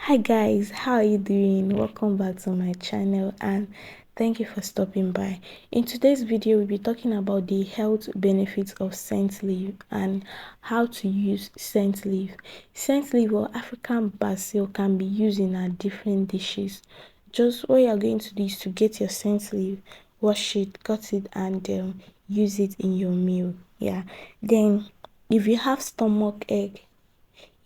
Hi guys, how are you doing? Welcome back to my channel and thank you for stopping by. In today's video, we'll be talking about the health benefits of scent leaf and how to use scent leaf. Scent leaf or African basil can be used in our different dishes. Just what you are going to do is to get your scent leaf, wash it, cut it, and use it in your meal. Yeah. Then, if you have stomach ache,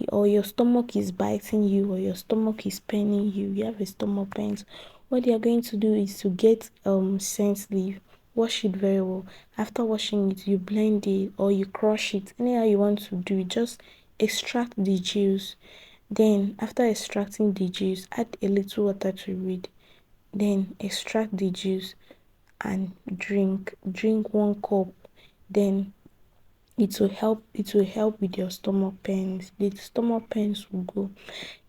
or your stomach is biting you, or your stomach is paining you, you have a stomach pains, what you're going to do is to get scent leaf, wash it very well. After washing it, you blend it or you crush it, anyhow you want to do it. Just extract the juice. Then after extracting the juice, add a little water to it. Then extract the juice and drink 1 cup. Then it will help with your stomach pains. The stomach pains will go.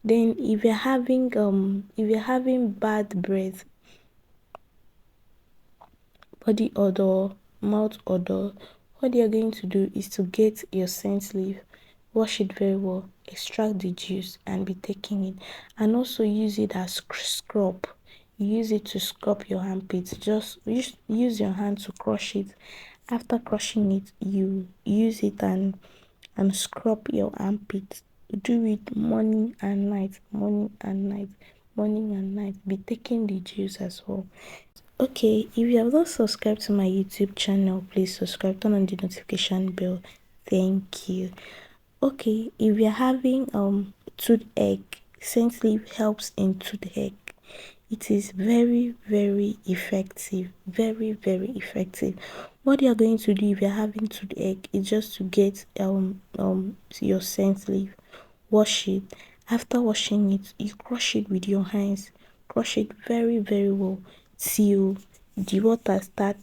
Then if you're having bad breath, body odor, mouth odor, what you're going to do is to get your scent leaf, wash it very well, extract the juice and be taking it, and also use it as scrub. Use it to scrub your armpits. Just use your hand to crush it. After crushing it, you use it and scrub your armpits. Do it morning and night, morning and night, morning and night. Be taking the juice as well. Okay, if you have not subscribed to my YouTube channel, please subscribe, turn on the notification bell. Thank you. Okay, if you're having toothache, scent leaf helps in toothache. It is very effective, very effective. What you're going to do if you're having toothache is just to get your scent leaf, wash it. After washing it, you crush it with your hands. Crush it very well till the water start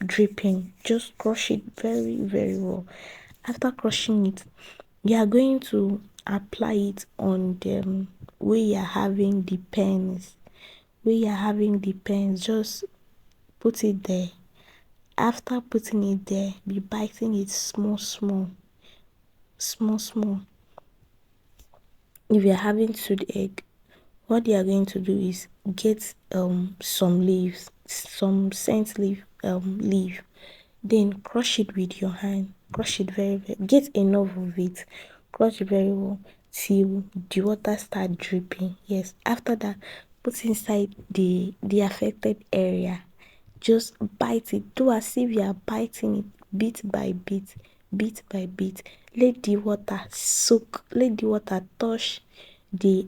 dripping. Just crush it very well. After crushing it, you are going to apply it on the where you are having the pains. Just put it there. After putting it there, be biting it small. If you're having toothache, what you are going to do is get some leaves, some scent leaf, then crush it with your hand. Crush it very. Get enough of it. Crush it very well till the water start dripping. Yes. After that, put inside the affected area. Just bite it. Do as if you are biting it bit by bit. Let the water soak. Let the water touch the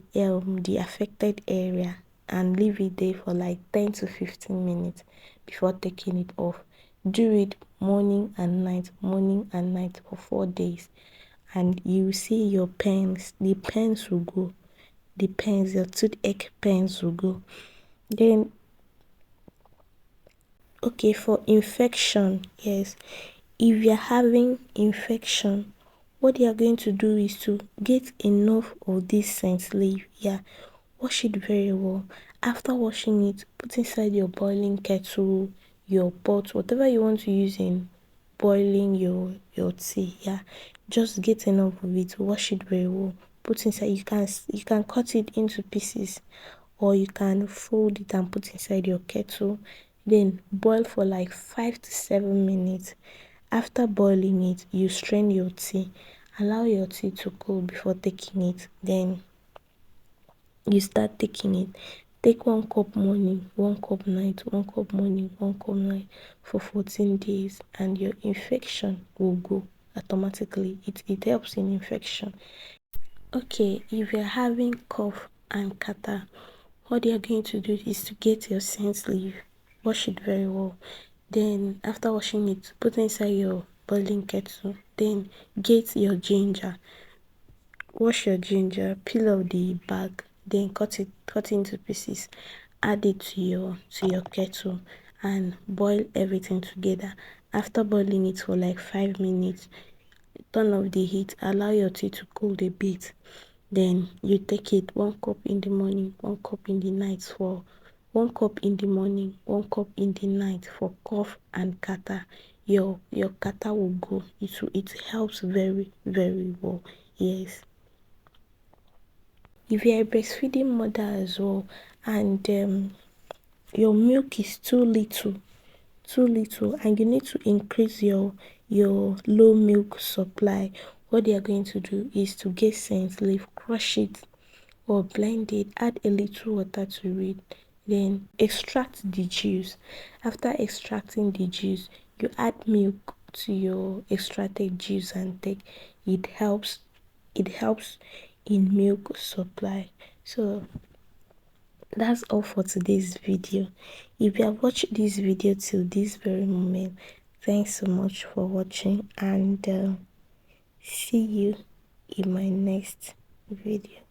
affected area and leave it there for like 10 to 15 minutes before taking it off. Do it morning and night for 4 days, and you see your pains. The pains will go. Your toothache pains will go. Then, okay, for infection, yes, if you're having infection, what you are going to do is to get enough of this scent leaf. Yeah, wash it very well. After washing it, put inside your boiling kettle, your pot, whatever you want to use in boiling your tea. Yeah, just get enough of it, wash it very well, put inside. You can cut it into pieces, or you can fold it and put inside your kettle. Then boil for like 5 to 7 minutes. After boiling it, you strain your tea. Allow your tea to cool before taking it. Then you start taking it. Take 1 cup morning, 1 cup night, 1 cup morning, 1 cup night for 14 days, and your infection will go automatically. It helps in infection. Okay, if you're having cough and catarrh, what you're going to do is to get your scent leaf, wash it very well. Then after washing it, put inside your boiling kettle. Then get your ginger. Wash your ginger, peel off the bag, then cut it into pieces. Add it to your kettle and boil everything together. After boiling it for like 5 minutes, turn off the heat, allow your tea to cool a bit. Then you take it 1 cup in the morning, 1 cup in the night for 1 cup in the morning, 1 cup in the night for cough and catarrh. Your catarrh will go. It helps very well. Yes. If you're a breastfeeding mother as well, and your milk is too little, and you need to increase your low milk supply, what they are going to do is to get scent leaf, crush it or blend it, add a little water to it, then extract the juice. After extracting the juice, you add milk to your extracted juice and take. It helps in milk supply. So that's all for today's video. If you have watched this video till this very moment, thanks so much for watching, and see you in my next video.